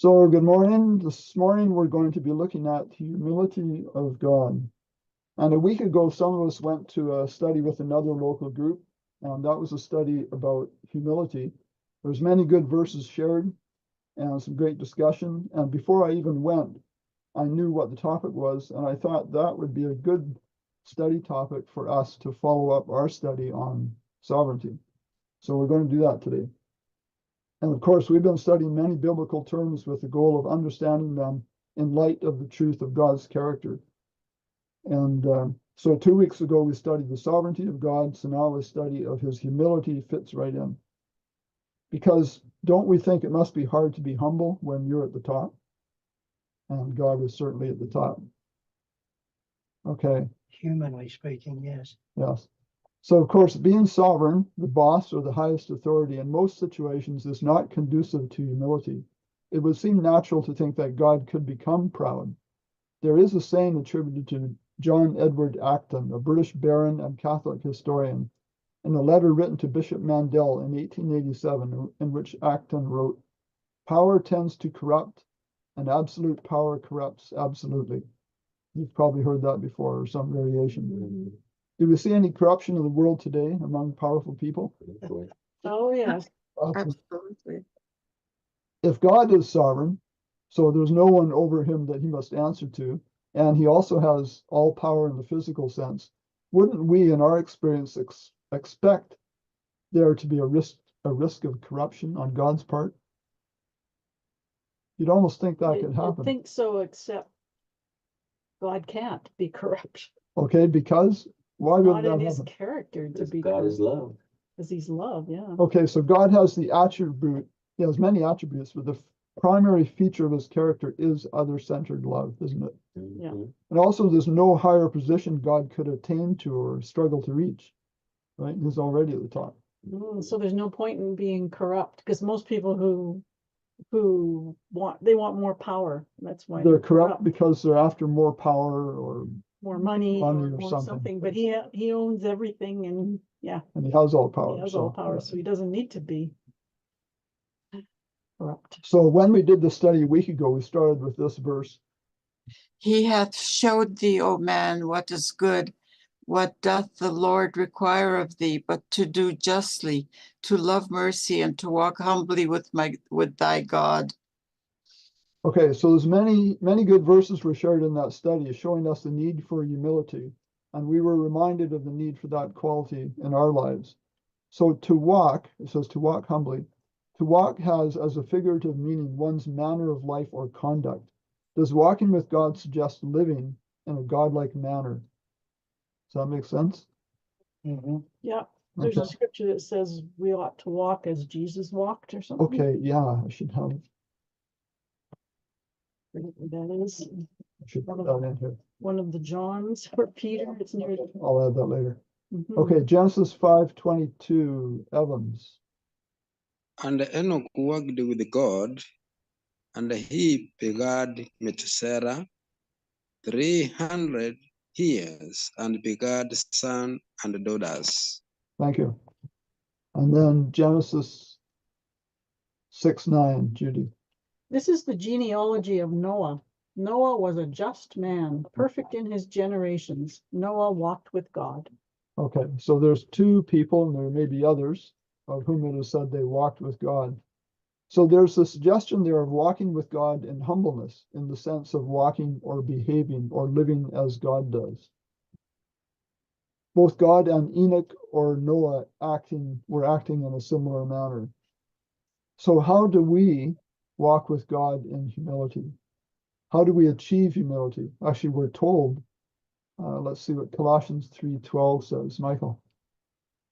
So good morning. This morning we're going to be looking at the humility of God. And a week ago, some of us went to a study with another local group, and that was a study about humility. There's many good verses shared and some great discussion. And before I even went, I knew what the topic was, and I thought that would be a good study topic for us to follow up our study on sovereignty. So we're going to do that today. And of course, we've been studying many biblical terms with the goal of understanding them in light of the truth of God's character. And so 2 weeks ago, we studied the sovereignty of God. So now a study of his humility fits right in. Because don't we think it must be hard to be humble when you're at the top? And God is certainly at the top. Okay. Humanly speaking, yes. Yes. So, of course, being sovereign, the boss or the highest authority in most situations is not conducive to humility. It would seem natural to think that God could become proud. There is a saying attributed to John Edward Acton, a British baron and Catholic historian, in a letter written to Bishop Mandel in 1887, in which Acton wrote, "Power tends to corrupt, and absolute power corrupts absolutely." You've probably heard that before, or some variation. Mm-hmm. Do we see any corruption in the world today among powerful people? Oh, yes. Absolutely. If God is sovereign, so there's no one over him that he must answer to, and he also has all power in the physical sense, wouldn't we, in our experience, expect there to be a risk of corruption on God's part? You'd almost think that could happen. I think so, except God can't be corrupt. Okay, because why would that happen? His happen? Character to be God corrupt. is love. Because he's love, yeah. Okay, so God has the attribute, he has many attributes, but the primary feature of his character is other-centered love, isn't it? Yeah. And also there's no higher position God could attain to or struggle to reach, right? He's already at the top. So there's no point in being corrupt, because most people who want more power. That's why They're corrupt because they're after more power or more money or or something. But he owns everything, and yeah. And he has all power. He has all power, so he doesn't need to be corrupt. So when we did the study a week ago, we started with this verse. He hath showed thee, O man, what is good. What doth the Lord require of thee, but to do justly, to love mercy, and to walk humbly with thy God? Okay, so there's many good verses were shared in that study, showing us the need for humility, and we were reminded of the need for that quality in our lives. So to walk, it says to walk humbly. To walk has as a figurative meaning one's manner of life or conduct. Does walking with God suggest living in a godlike manner? Does that make sense? Mm-hmm. Yeah. There's a scripture that says we ought to walk as Jesus walked or something. Okay, yeah, I should have. That is. I should put that in here. One of the Johns or Peter. It's near. I'll add that later. Mm-hmm. Okay, Genesis 5:22, Evans. And Enoch walked with God, and he begat Methuselah 300 years, and begat sons and daughters. Thank you. And then Genesis 6:9, Judy. This is the genealogy of Noah. Noah was a just man, perfect in his generations. Noah walked with God. Okay, so there's two people, and there may be others, of whom it is said they walked with God. So there's a suggestion there of walking with God in humbleness, in the sense of walking or behaving or living as God does. Both God and Enoch or Noah were acting in a similar manner. So how do we walk with God in humility? How do we achieve humility? Actually, we're told, let's see what Colossians 3:12 says. Michael.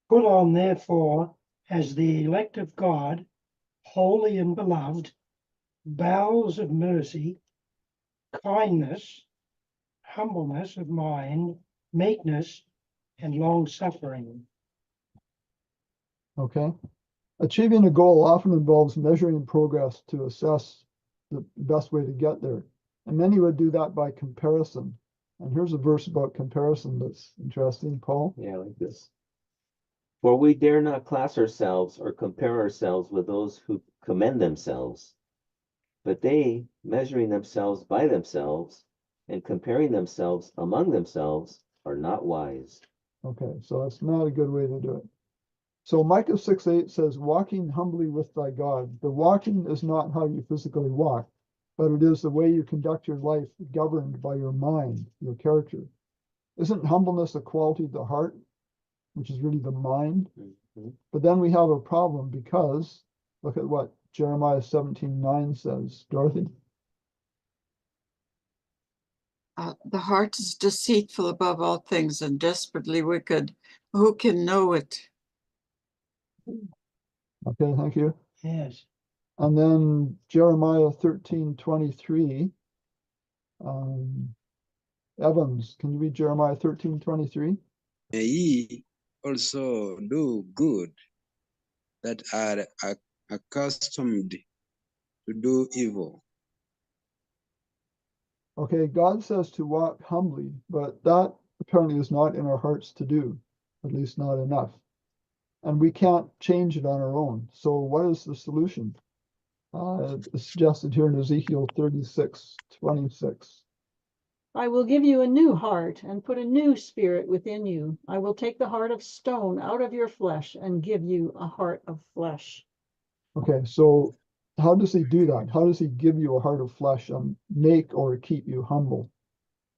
Put on, therefore, as the elect of God, holy and beloved, bowels of mercy, kindness, humbleness of mind, meekness, and long-suffering. Okay. Achieving a goal often involves measuring progress to assess the best way to get there. And many would do that by comparison. And here's a verse about comparison that's interesting, Paul. Yeah, like this. For we dare not class ourselves or compare ourselves with those who commend themselves. But they, measuring themselves by themselves and comparing themselves among themselves, are not wise. Okay, so that's not a good way to do it. So Micah 6:8 says, walking humbly with thy God. The walking is not how you physically walk, but it is the way you conduct your life governed by your mind, your character. Isn't humbleness a quality of the heart, which is really the mind? Mhm. But then we have a problem because look at what Jeremiah 17:9 says. Dorothy? The heart is deceitful above all things and desperately wicked. Who can know it? Okay, thank you. Yes. And then Jeremiah 13:23. Evans, can you read Jeremiah 13:23? May ye also do good that are accustomed to do evil. Okay, God says to walk humbly, but that apparently is not in our hearts to do, at least not enough. And we can't change it on our own. So what is the solution? It's suggested here in Ezekiel 36:26. I will give you a new heart and put a new spirit within you. I will take the heart of stone out of your flesh and give you a heart of flesh. Okay, so how does he do that? How does he give you a heart of flesh and make or keep you humble?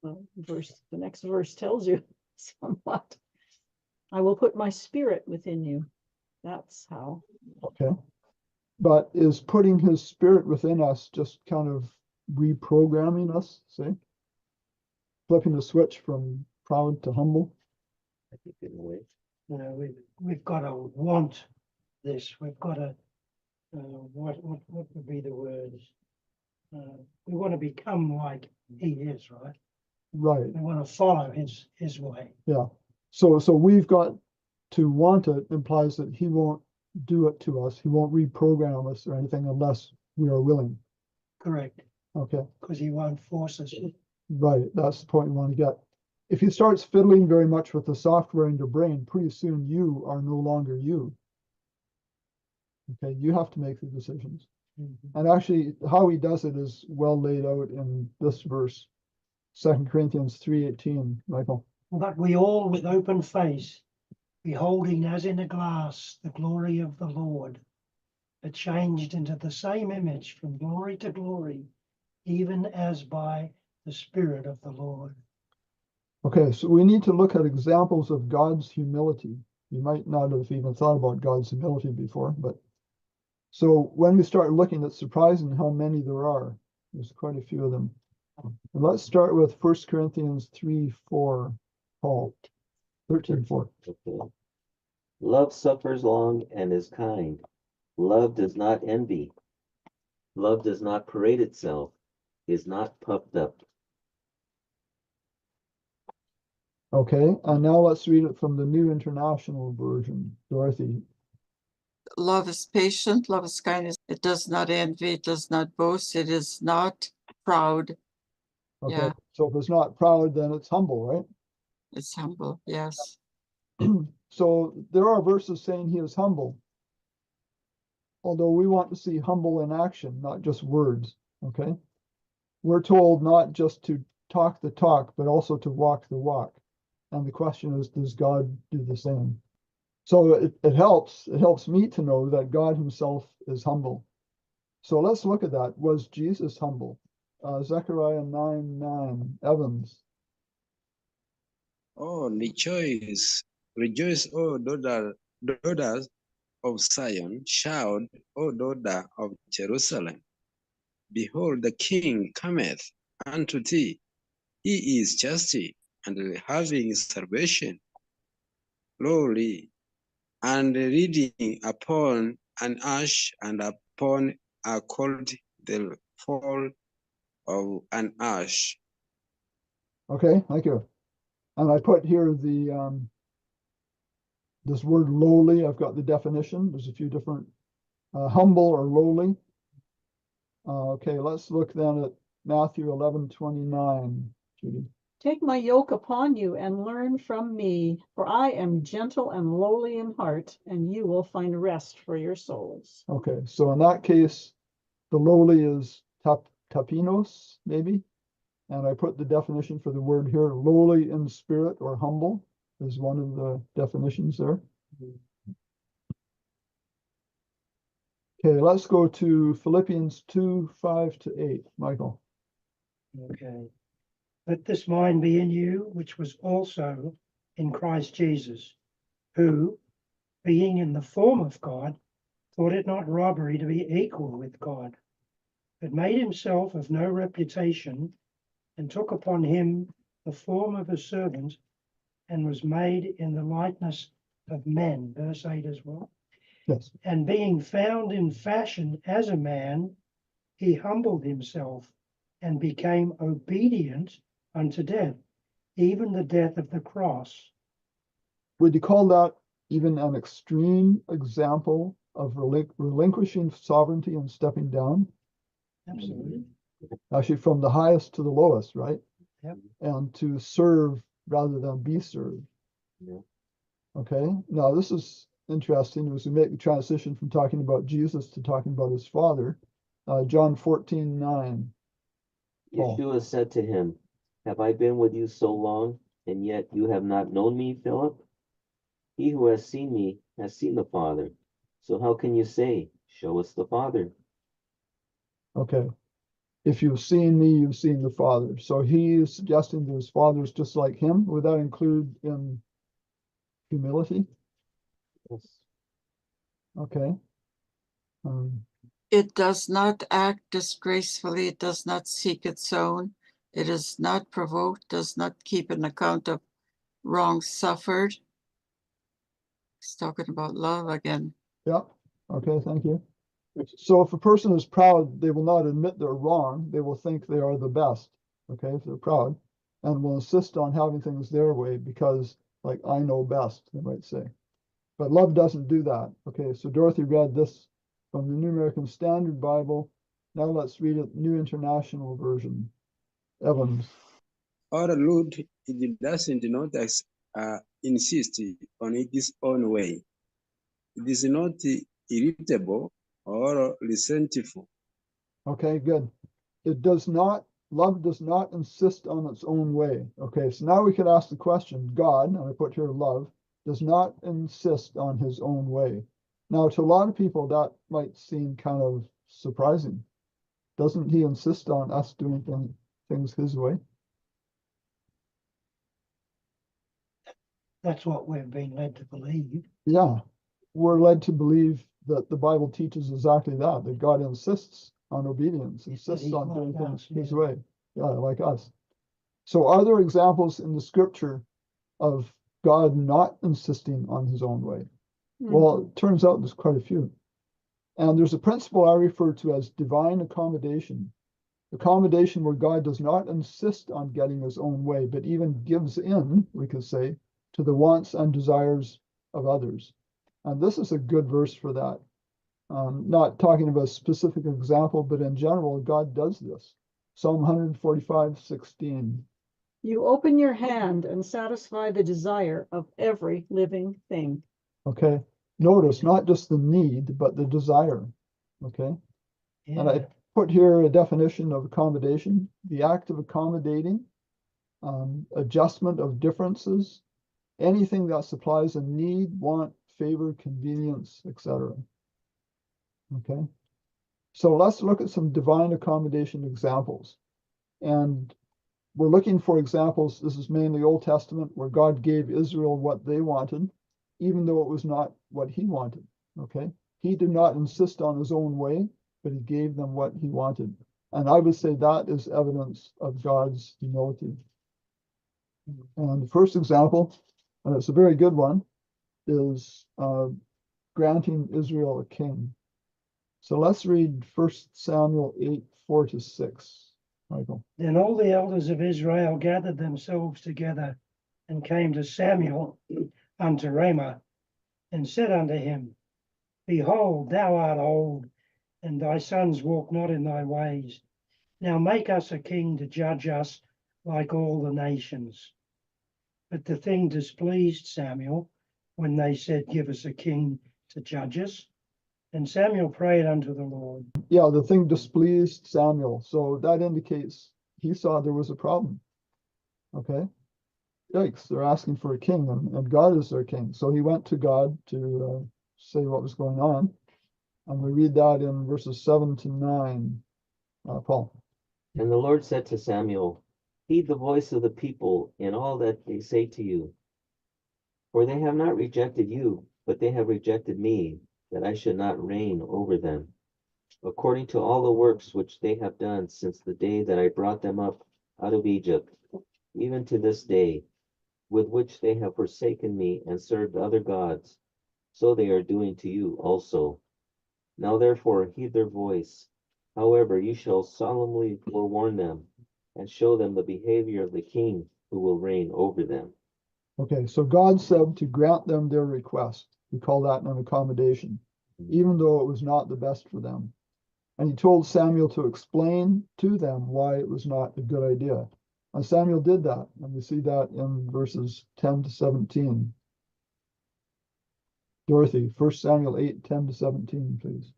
Well, the next verse tells you somewhat. I will put my spirit within you. That's how. Okay. But is putting his spirit within us just kind of reprogramming us, say? Flipping the switch from proud to humble? I think in a way. You know, we've got to want this. We've got to, what would be the words? We want to become like he is, right? Right. We want to follow his way. Yeah. So we've got to want it implies that he won't do it to us. He won't reprogram us or anything unless we are willing. Correct. Okay. Because he won't force us. Right. That's the point we want to get. If he starts fiddling very much with the software in your brain, pretty soon you are no longer you. Okay. You have to make the decisions. And actually, how he does it is well laid out in this verse, 2 Corinthians 3:18, Michael. But we all with open face, beholding as in a glass the glory of the Lord, are changed into the same image from glory to glory, even as by the Spirit of the Lord. Okay, so we need to look at examples of God's humility. You might not have even thought about God's humility before, but so when we start looking, it's surprising how many there are. There's quite a few of them. And let's start with 1 Corinthians 3:4, Paul, 13:4. Okay. Love suffers long and is kind. Love does not envy. Love does not parade itself, is not puffed up. Okay, and now let's read it from the New International Version. Dorothy. Love is patient, love is kindness. It does not envy, it does not boast, it is not proud. Okay, Yeah. so if it's not proud, then it's humble, right? It's humble, yes. So there are verses saying he is humble, although we want to see humble in action, not just words. Okay, we're told not just to talk the talk, but also to walk the walk. And the question is, does God do the same? So it helps me to know that God himself is humble. So let's look at that. Was Jesus humble? Zechariah 9:9, Evans. Oh, rejoice, O daughters of Zion, shout, O daughter of Jerusalem. Behold, the King cometh unto thee. He is just and having salvation, lowly, and riding upon an ash, and upon a colt the foal of an ash. Okay, thank you. And I put here the this word lowly. I've got the definition. There's a few different humble or lowly. Okay, let's look then at Matthew 11:29. Judy. Take my yoke upon you and learn from me, for I am gentle and lowly in heart, and you will find rest for your souls. Okay, so in that case, the lowly is tapinos, maybe. And I put the definition for the word here, lowly in spirit or humble is one of the definitions there. Okay, let's go to Philippians 2:5-8, Michael. Okay. Let this mind be in you, which was also in Christ Jesus, who, being in the form of God, thought it not robbery to be equal with God, but made himself of no reputation, and took upon him the form of a servant, and was made in the likeness of men. Verse 8 as well. Yes. And being found in fashion as a man, he humbled himself and became obedient unto death, even the death of the cross. Would you call that even an extreme example of relinquishing sovereignty and stepping down? Absolutely. Actually, from the highest to the lowest, right? Yep. And to serve rather than be served. Yeah. Okay. Now, this is interesting as we make the transition from talking about Jesus to talking about his Father. John 14:9. Paul. Yeshua said to him, have I been with you so long, and yet you have not known me, Philip? He who has seen me has seen the Father. So how can you say, show us the Father? Okay. If you've seen me, you've seen the Father. So he is suggesting that his Father is just like him. Would that include in humility? Yes. Okay. It does not act disgracefully. It does not seek its own. It is not provoked, does not keep an account of wrong suffered. He's talking about love again. Yeah. Okay. Thank you. So if a person is proud, they will not admit they're wrong. They will think they are the best. Okay. If they're proud, and will insist on having things their way because, like, I know best, they might say. But love doesn't do that. Okay. So Dorothy read this from the New American Standard Bible. Now let's read it, New International Version. Evans. Or Lord, it doesn't not insist on its own way. It is not irritable or resentful. Okay, good. It does not, love does not insist on its own way. Okay, so now we could ask the question, God, and I put here love, does not insist on his own way. Now, to a lot of people, that might seem kind of surprising. Doesn't he insist on us doing things his way? That's what we've been led to believe. Yeah, we're led to believe that the Bible teaches exactly that God insists on obedience, insists he's on like doing things us, his yeah. way. Yeah, like us. So are there examples in the scripture of God not insisting on his own way? Well, it turns out there's quite a few. And there's a principle I refer to as divine accommodation. Accommodation where God does not insist on getting his own way, but even gives in, we could say, to the wants and desires of others. And this is a good verse for that. Not talking of a specific example, but in general, God does this. Psalm 145:16. You open your hand and satisfy the desire of every living thing. Okay. Notice not just the need, but the desire. Okay. Yeah. And I put here a definition of accommodation, the act of accommodating, adjustment of differences, anything that supplies a need, want, favor, convenience, etc. Okay. So let's look at some divine accommodation examples. And we're looking for examples. This is mainly Old Testament, where God gave Israel what they wanted, even though it was not what he wanted. Okay. He did not insist on his own way, but he gave them what he wanted. And I would say that is evidence of God's humility. And the first example, and it's a very good one, is granting Israel a king. So let's read 1 Samuel 8:4-6. Michael. Then all the elders of Israel gathered themselves together and came to Samuel unto Ramah, and said unto him, Behold, thou art old, and thy sons walk not in thy ways. Now make us a king to judge us like all the nations. But the thing displeased Samuel when they said, Give us a king to judge us. And Samuel prayed unto the Lord. Yeah, the thing displeased Samuel. So that indicates he saw there was a problem. Okay. Yikes, they're asking for a king, and God is their king. So he went to God to say what was going on. And we read that in verses 7 to 9. Paul. And the Lord said to Samuel, heed the voice of the people in all that they say to you. For they have not rejected you, but they have rejected me, that I should not reign over them, according to all the works which they have done since the day that I brought them up out of Egypt, even to this day, with which they have forsaken me and served other gods. So they are doing to you also. Now therefore heed their voice. However, you shall solemnly forewarn them, and show them the behavior of the king who will reign over them. Okay, so God said to grant them their request. We call that an accommodation, even though it was not the best for them. And he told Samuel to explain to them why it was not a good idea. And Samuel did that, and we see that in verses 10 to 17. Dorothy, 1 Samuel 8, 10 to 17, please.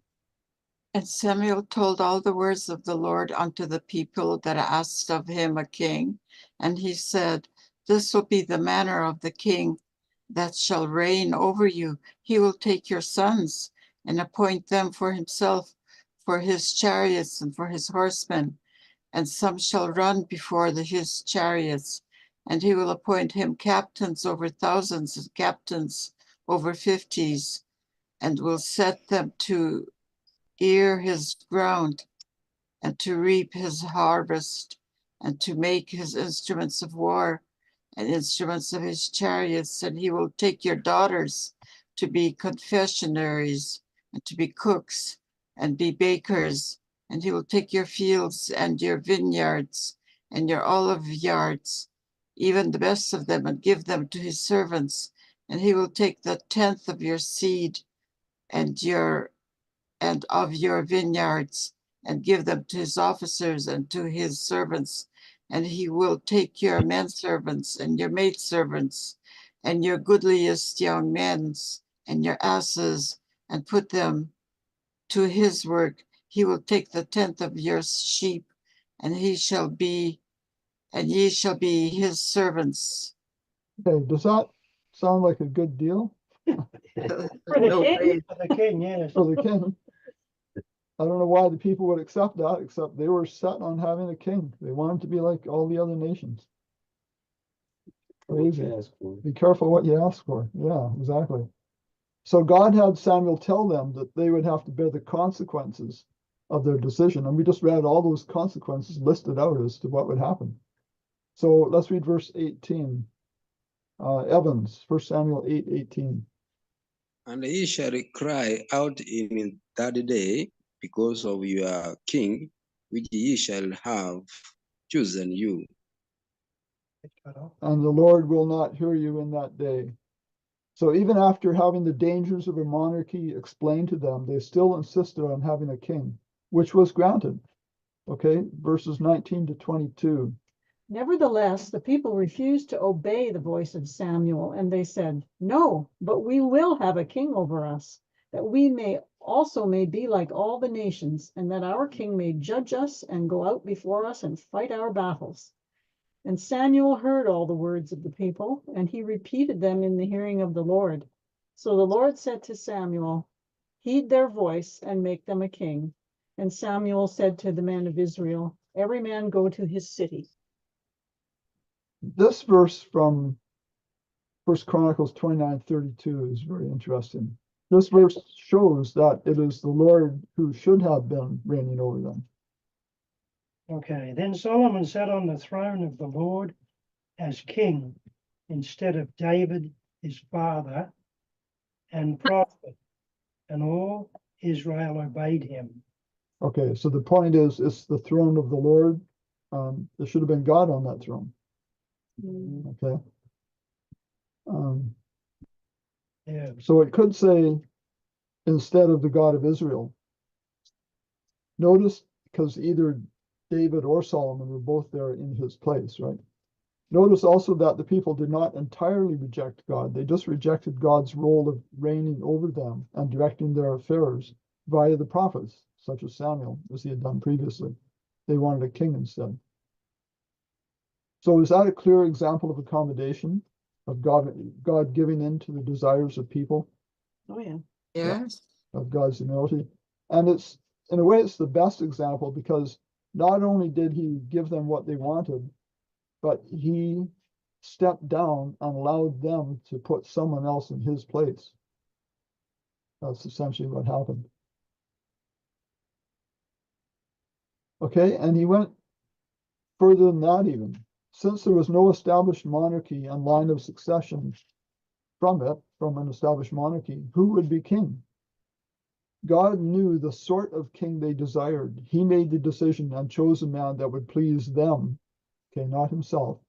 And Samuel told all the words of the Lord unto the people that asked of him a king. And he said, this will be the manner of the king that shall reign over you. He will take your sons and appoint them for himself, for his chariots and for his horsemen. And some shall run before his chariots. And he will appoint him captains over thousands and captains over fifties, and will set them to ear his ground, and to reap his harvest, and to make his instruments of war, and instruments of his chariots. And he will take your daughters to be confessionaries, and to be cooks, and be bakers. And he will take your fields and your vineyards, and your olive yards, even the best of them, and give them to his servants. And he will take the tenth of your seed, and of your vineyards, and give them to his officers and to his servants. And he will take your men servants and your maid servants and your goodliest young men and your asses, and put them to his work. He will take the tenth of your sheep, and ye shall be his servants. Okay, does that sound like a good deal For the No king, way. for the king, yes. for the king? I don't know why the people would accept that, except they were set on having a king. They wanted to be like all the other nations. Crazy. Be careful what you ask for. Yeah, exactly. So God had Samuel tell them that they would have to bear the consequences of their decision. And we just read all those consequences listed out as to what would happen. So let's read verse 18. Evans, 1 Samuel 8, 18. And ye shall cry out in that day because of your king, which ye shall have chosen you. And the Lord will not hear you in that day. So even after having the dangers of a monarchy explained to them, they still insisted on having a king, which was granted. Okay, verses 19 to 22. Nevertheless, the people refused to obey the voice of Samuel, and they said, no, but we will have a king over us, that we may be like all the nations, and that our king may judge us and go out before us and fight our battles. And Samuel heard all the words of the people, and he repeated them in the hearing of the Lord. So the Lord said to Samuel, heed their voice and make them a king. And Samuel said to the men of Israel, every man go to his city. This verse from 1 Chronicles 29:32 is very interesting. This verse shows that it is the Lord who should have been reigning over them. Okay, then Solomon sat on the throne of the Lord as king instead of David, his father, and prospered, and all Israel obeyed him. Okay, so the point is, it's the throne of the Lord. There should have been God on that throne. Okay. Yeah, So it could say, instead of the God of Israel. Notice, because either David or Solomon were both there in his place, right? Notice also that the people did not entirely reject God. They just rejected God's role of reigning over them and directing their affairs via the prophets, such as Samuel, as he had done previously. They wanted a king instead. So is that a clear example of accommodation, of God giving in to the desires of people, Oh, yeah. Yes. of God's humility? And it's, in a way, it's the best example because not only did he give them what they wanted, but he stepped down and allowed them to put someone else in his place. That's essentially what happened. Okay, and he went further than that even. Since there was no established monarchy and line of succession from an established monarchy, who would be king? God knew the sort of king they desired. He made the decision and chose a man that would please them, okay, not himself.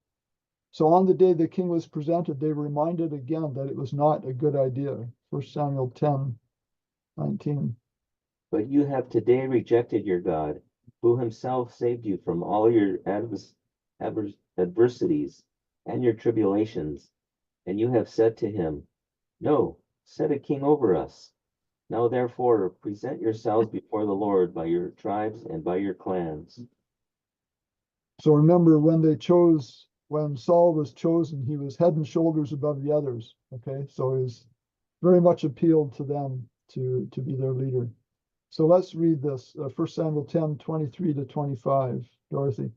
So on the day the king was presented, they were reminded again that it was not a good idea. 1 Samuel 10:19. But you have today rejected your God, who himself saved you from all your adversities and your tribulations. And you have said to him, no, set a king over us. Now therefore present yourselves before the Lord by your tribes and by your clans. So remember, when Saul was chosen, he was head and shoulders above the others. Okay, so he was very much appealed to them to be their leader. So let's read this, 1 Samuel 10:23-25. Dorothy.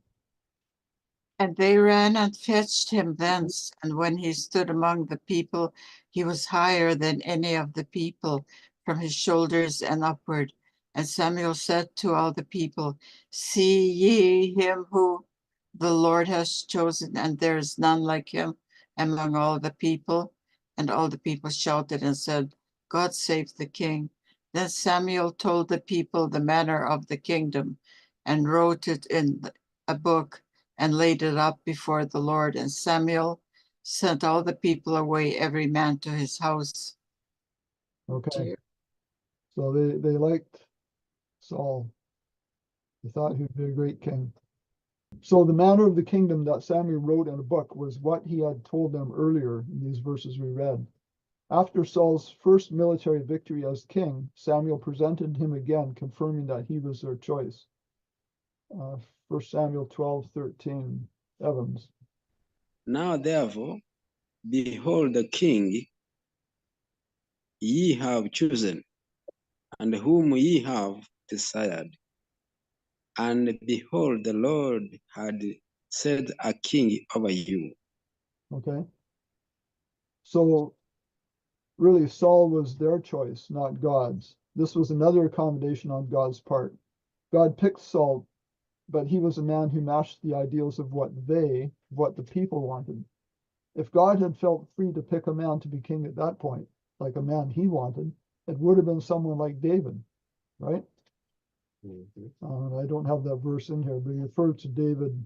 And they ran and fetched him thence, and when he stood among the people, he was higher than any of the people, from his shoulders and upward. And Samuel said to all the people, see ye him who the Lord has chosen, and there is none like him among all the people. And all the people shouted and said, God save the king. Then Samuel told the people the manner of the kingdom, and wrote it in a book, and laid it up before the Lord. And Samuel sent all the people away, every man to his house. Okay, so they liked Saul. They thought he'd be a great king. So the manner of the kingdom that Samuel wrote in a book was what he had told them earlier in these verses we read. After Saul's first military victory as king, Samuel presented him again, confirming that he was their choice. 1 Samuel 12:13, Evans. Now therefore, behold the king ye have chosen, and whom ye have desired. And behold, the Lord had set a king over you. Okay. So really, Saul was their choice, not God's. This was another accommodation on God's part. God picked Saul, but he was a man who matched the ideals of what the people wanted. If God had felt free to pick a man to be king at that point, like a man he wanted, it would have been someone like David, right? I don't have that verse in here, but he referred to David.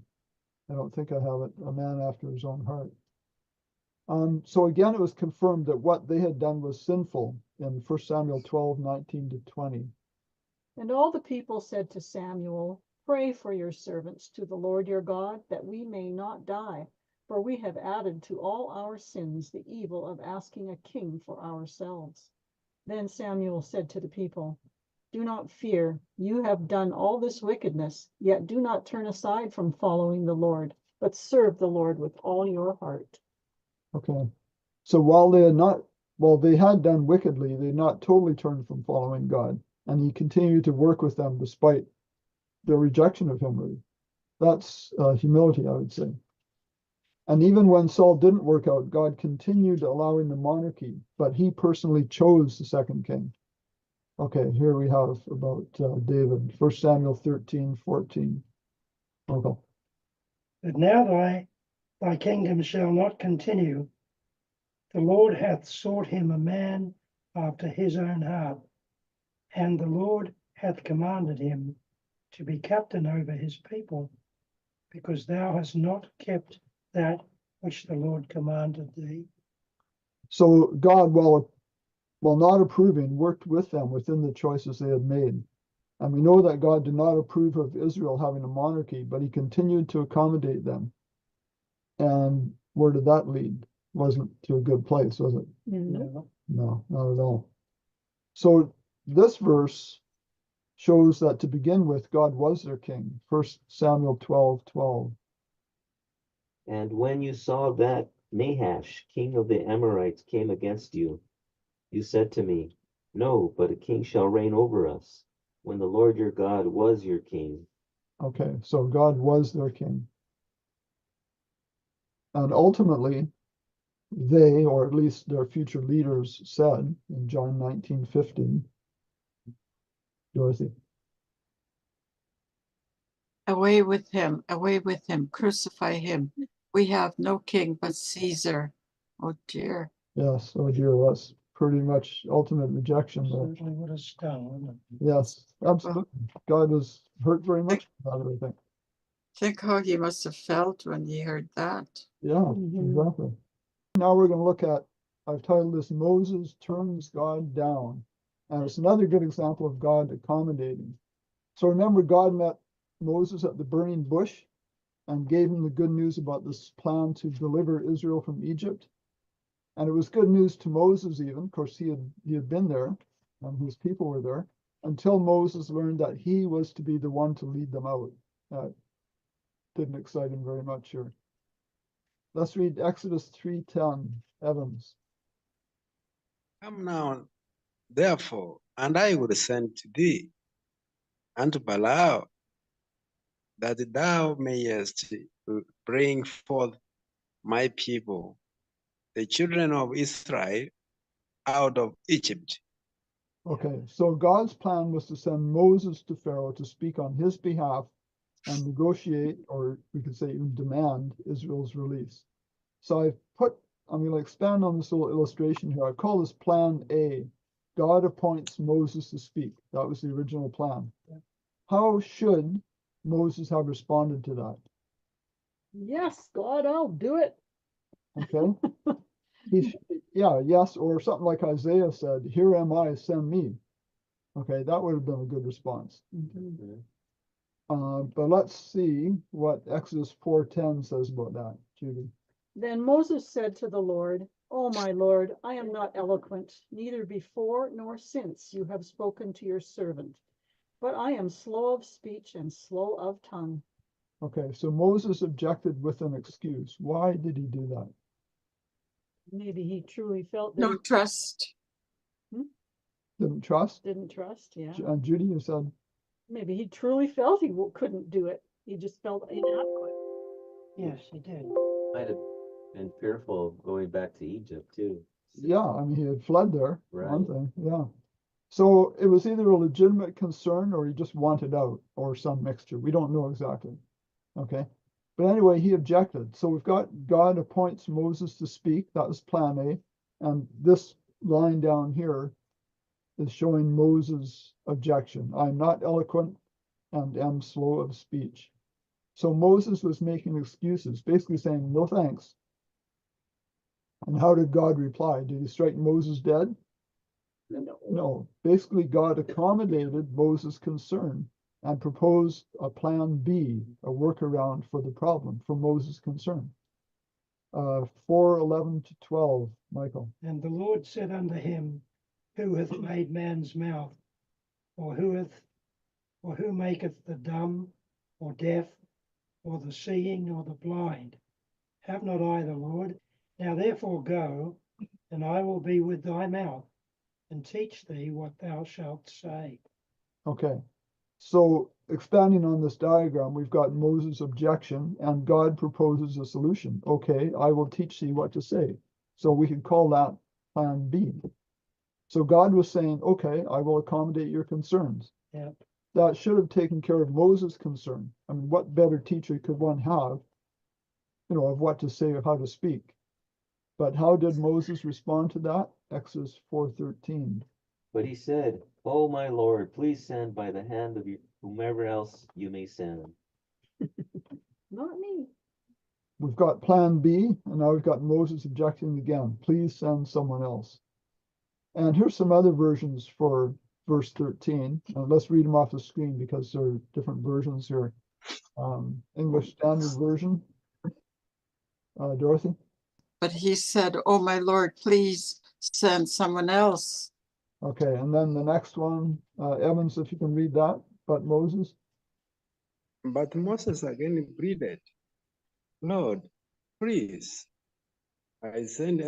I don't think I have it, a man after his own heart. So again, it was confirmed that what they had done was sinful in 1 Samuel 12:19-20. And all the people said to Samuel, pray for your servants to the Lord your God, that we may not die, for we have added to all our sins the evil of asking a king for ourselves. Then Samuel said to the people, do not fear, you have done all this wickedness, yet do not turn aside from following the Lord, but serve the Lord with all your heart. Okay. So while they had done wickedly, they had not totally turned from following God, and he continued to work with them despite their rejection of him. Really. That's humility, I would say. And even when Saul didn't work out, God continued allowing the monarchy, but he personally chose the second king. Okay, here we have about David, 1 Samuel 13:14. Okay. But now thy kingdom shall not continue. The Lord hath sought him a man after his own heart, and the Lord hath commanded him to be captain over his people, because thou hast not kept that which the Lord commanded thee. So God, while not approving, worked with them within the choices they had made. And we know that God did not approve of Israel having a monarchy, but he continued to accommodate them. And where did that lead? Wasn't to a good place, was it? No. No, not at all. So this verse shows that to begin with, God was their king. 1 Samuel 12:12. And when you saw that Nahash, king of the Amorites, came against you, you said to me, no, but a king shall reign over us, when the Lord your God was your king. Okay, so God was their king. And ultimately, they, or at least their future leaders, said in John 19:15, Dorothy. Away with him, crucify him. We have no king but Caesar. Oh dear. Yes, oh dear, that's pretty much ultimate rejection there. Certainly would have stung, wouldn't it? Yes, absolutely. God was hurt very much about it, I think. Think how he must have felt when he heard that. Yeah, Mhm. exactly. Now we're going to look at, I've titled this Moses Turns God Down. And it's another good example of God accommodating. So remember, God met Moses at the burning bush and gave him the good news about this plan to deliver Israel from Egypt. And it was good news to Moses even. Of course, he had been there and his people were there until Moses learned that he was to be the one to lead them out. That didn't excite him very much here. Let's read Exodus 3:10, Evans. Come now, therefore, and I will send to thee unto Balaam, that thou mayest bring forth my people, the children of Israel, out of Egypt. Okay, so God's plan was to send Moses to Pharaoh to speak on his behalf and negotiate, or we could say even demand, Israel's release. So I'm going to expand on this little illustration here. I call this Plan A. God appoints Moses to speak. That was the original plan. How should Moses have responded to that? Yes, God, I'll do it. Okay. Yes, or something like Isaiah said, here am I, send me. Okay, that would have been a good response. Mhm. But let's see what Exodus 4:10 says about that, Judy. Then Moses said to the Lord, O my Lord, I am not eloquent, neither before nor since you have spoken to your servant, but I am slow of speech and slow of tongue. Okay, so Moses objected with an excuse. Why did he do that? Maybe he truly felt that No he trust. Didn't trust? didn't trust. Yeah. And Judy, you said, Maybe he truly felt he couldn't do it. He just felt inadequate. Yes, he did. Might have been fearful of going back to Egypt too. yeah, I mean, he had fled there, one Right. thing, yeah. So it was either a legitimate concern or he just wanted out or some mixture. We don't know exactly. Okay. But anyway, he objected. So we've got God appoints Moses to speak. That was plan A. And this line down here is showing Moses' objection. I'm not eloquent and am slow of speech. So Moses was making excuses, basically saying, no thanks. And how did God reply? Did he strike Moses dead? No. Basically, God accommodated Moses' concern and proposed a plan B, a workaround for the problem, for Moses' concern. 4:11-12, Michael. And the Lord said unto him, Who hath made man's mouth? Or who maketh the dumb, or deaf, or the seeing, or the blind? Have not I the Lord? Now therefore go, and I will be with thy mouth, and teach thee what thou shalt say. Okay. So expanding on this diagram, we've got Moses' objection and God proposes a solution. Okay, I will teach thee what to say. So we could call that plan B. So God was saying, okay, I will accommodate your concerns. Yep. That should have taken care of Moses' concern. I mean, what better teacher could one have, of what to say or how to speak? But how did Moses respond to that? Exodus 4:13. But he said, oh my Lord, please send by the hand of whomever else you may send. Not me. We've got plan B, and now we've got Moses objecting again. Please send someone else. And here's some other versions for verse 13. Let's read them off the screen because there are different versions here. English Standard Version. Dorothy? But he said, "Oh, my Lord, please send someone else." Okay, and then the next one, Evans, if you can read that, but Moses. But Moses again pleaded, Lord, please, I send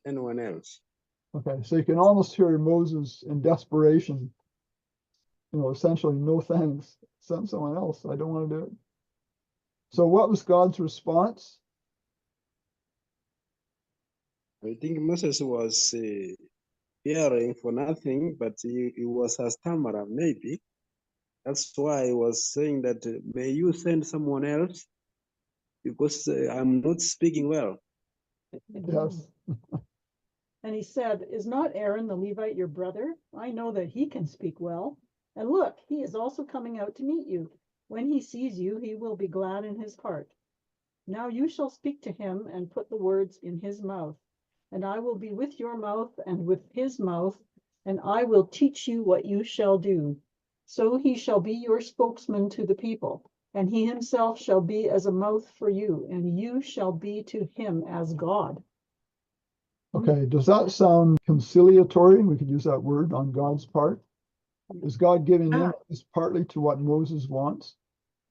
anyone else. Okay, so you can almost hear Moses in desperation, essentially, no thanks, send someone else. I don't want to do it. So what was God's response? I think Moses was hearing for nothing, but he was a stammerer, maybe. That's why he was saying that, may you send someone else? Because I'm not speaking well. Yes. And he said, Is not Aaron the Levite your brother? I know that he can speak well. And look, he is also coming out to meet you. When he sees you, he will be glad in his heart. Now you shall speak to him and put the words in his mouth. And I will be with your mouth and with his mouth, and I will teach you what you shall do. So he shall be your spokesman to the people, and he himself shall be as a mouth for you, and you shall be to him as God. Okay, does that sound conciliatory? We could use that word on God's part. Is God giving in just partly to what Moses wants?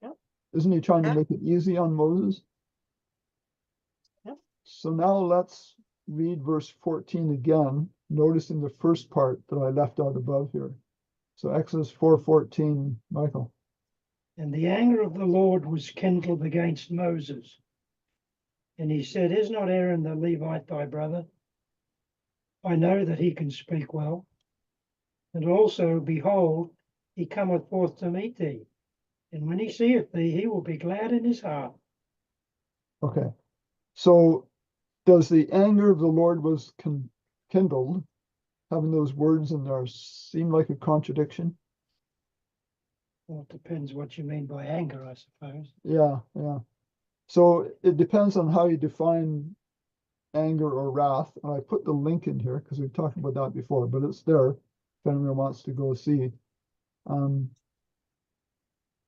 Yep. Isn't he trying to make it easy on Moses? Yep. So now let's read verse 14 again, noticing the first part that I left out above here. So Exodus 4:14, Michael. And the anger of the Lord was kindled against Moses. And he said, Is not Aaron the Levite thy brother? I know that he can speak well. And also, behold, he cometh forth to meet thee. And when he seeth thee, he will be glad in his heart. Okay, so does the anger of the Lord was kindled, having those words in there, seem like a contradiction? Well, it depends what you mean by anger, I suppose. Yeah. So it depends on how you define anger or wrath. And I put the link in here because we've talked about that before, but it's there if anyone wants to go see.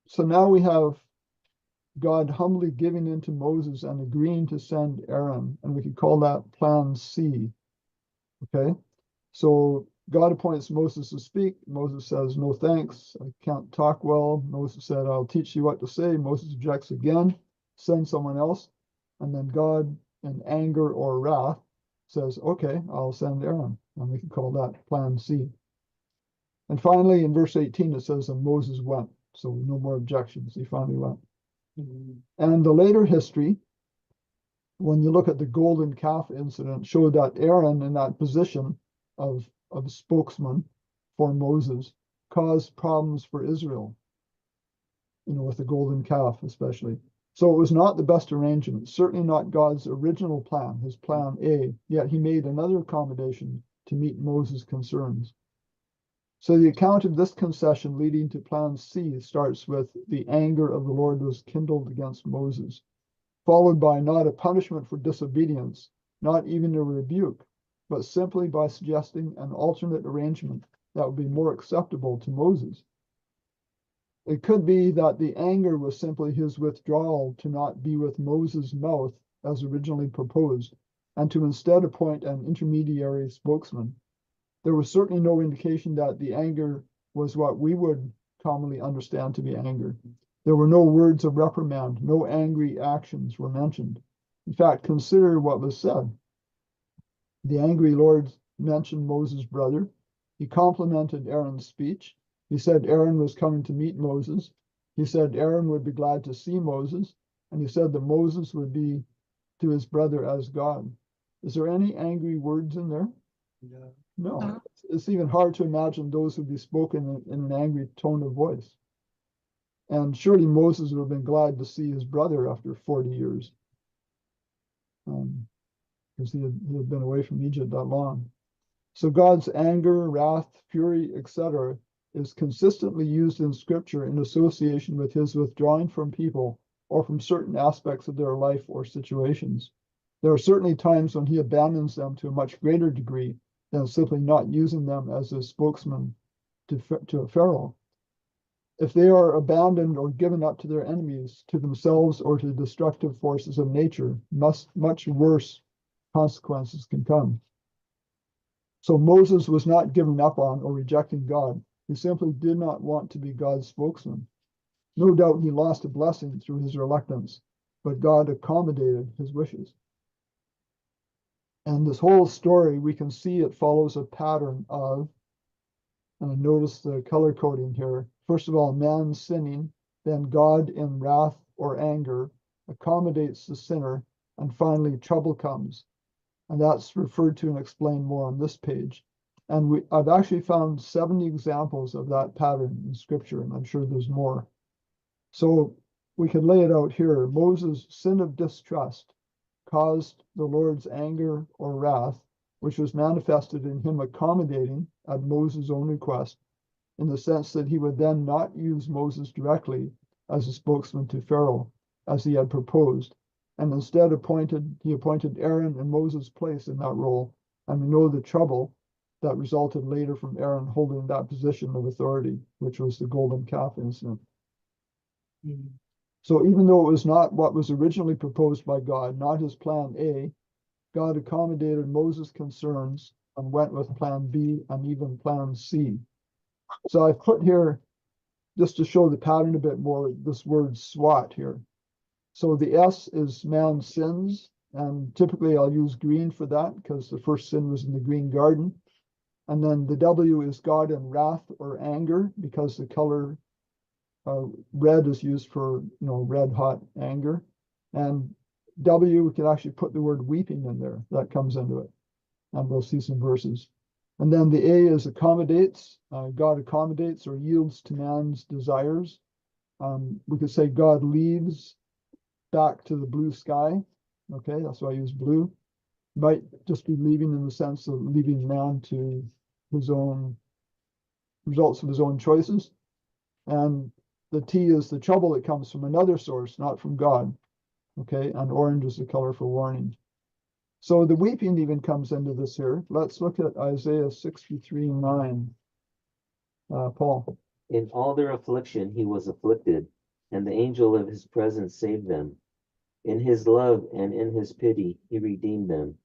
So now we have God humbly giving in to Moses and agreeing to send Aaron, and we could call that plan C. Okay, so God appoints Moses to speak. Moses says, no thanks, I can't talk well. Moses said, I'll teach you what to say. Moses objects again, send someone else. And then God, in anger or wrath, says, okay, I'll send Aaron. And we can call that plan C. And finally, in verse 18, it says, and Moses went. So no more objections. He finally went. And the later history, when you look at the golden calf incident, showed that Aaron, in that position of spokesman for Moses, caused problems for Israel, with the golden calf especially. So it was not the best arrangement, certainly not God's original plan, his plan A, yet he made another accommodation to meet Moses' concerns. So the account of this concession leading to plan C starts with the anger of the Lord was kindled against Moses, followed by not a punishment for disobedience, not even a rebuke, but simply by suggesting an alternate arrangement that would be more acceptable to Moses. It could be that the anger was simply his withdrawal to not be with Moses' mouth as originally proposed, and to instead appoint an intermediary spokesman. There was certainly no indication that the anger was what we would commonly understand to be anger. There were no words of reprimand, no angry actions were mentioned. In fact, consider what was said. The angry Lord mentioned Moses' brother. He complimented Aaron's speech. He said Aaron was coming to meet Moses. He said Aaron would be glad to see Moses. And he said that Moses would be to his brother as God. Is there any angry words in there? No. It's even hard to imagine those would be spoken in an angry tone of voice. And surely Moses would have been glad to see his brother after 40 years. Because he had been away from Egypt that long. So God's anger, wrath, fury, etc. is consistently used in Scripture in association with his withdrawing from people or from certain aspects of their life or situations. There are certainly times when he abandons them to a much greater degree than simply not using them as a spokesman to a Pharaoh. If they are abandoned or given up to their enemies, to themselves, or to destructive forces of nature, much worse consequences can come. So Moses was not giving up on or rejecting God. He simply did not want to be God's spokesman. No doubt he lost a blessing through his reluctance, but God accommodated his wishes. And this whole story, we can see it follows a pattern of, and notice the color coding here. First of all, man sinning, then God in wrath or anger accommodates the sinner, and finally trouble comes. And that's referred to and explained more on this page. And I've actually found 70 examples of that pattern in scripture, and I'm sure there's more. So we can lay it out here. Moses' sin of distrust caused the Lord's anger or wrath, which was manifested in him accommodating at Moses' own request, in the sense that he would then not use Moses directly as a spokesman to Pharaoh, as he had proposed, and instead he appointed Aaron in Moses' place in that role. And we know the trouble that resulted later from Aaron holding that position of authority, which was the golden calf incident. So even though it was not what was originally proposed by God, not his plan A, God accommodated Moses' concerns and went with plan B and even plan C. So I've put here, just to show the pattern a bit more, this word SWAT here. So the S is man sins, and typically I'll use green for that because the first sin was in the green garden. And then the W is God in wrath or anger, because the color red is used for, red hot anger. And W, we can actually put the word weeping in there. That comes into it. And we'll see some verses. And then the A is accommodates. God accommodates or yields to man's desires. We could say God leaves back to the blue sky. Okay, that's why I use blue. Might just be leaving in the sense of leaving man to his own results of his own choices. And the T is the trouble that comes from another source, not from God. Okay, and orange is the color for warning. So the weeping even comes into this here. Let's look at Isaiah 63:9. Paul. In all their affliction he was afflicted, and the angel of his presence saved them. In his love and in his pity he redeemed them,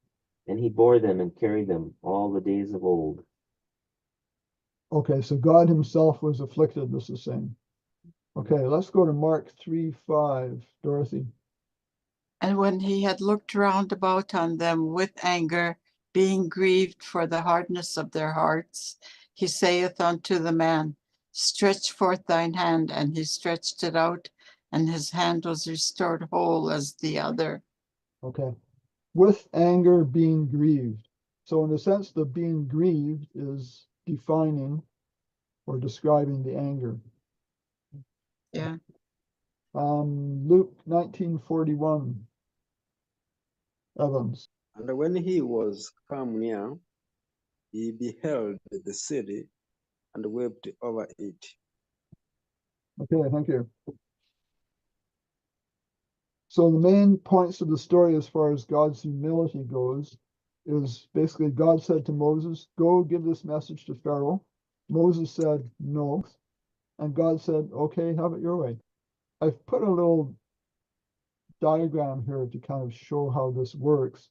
and he bore them and carried them all the days of old. Okay, so God himself was afflicted, this is saying. Okay, let's go to Mark 3:5. Dorothy. And when he had looked round about on them with anger, being grieved for the hardness of their hearts, he saith unto the man, Stretch forth thine hand. And he stretched it out, and his hand was restored whole as the other. Okay, with anger being grieved. So in a sense, the being grieved is defining or describing the anger. Yeah. Luke 19:41. Evans. And when he was come near, he beheld the city and wept over it. Okay, thank you. So the main points of the story as far as God's humility goes is basically God said to Moses, go give this message to Pharaoh. Moses said no. And God said, okay, have it your way. I've put a little diagram here to kind of show how this works.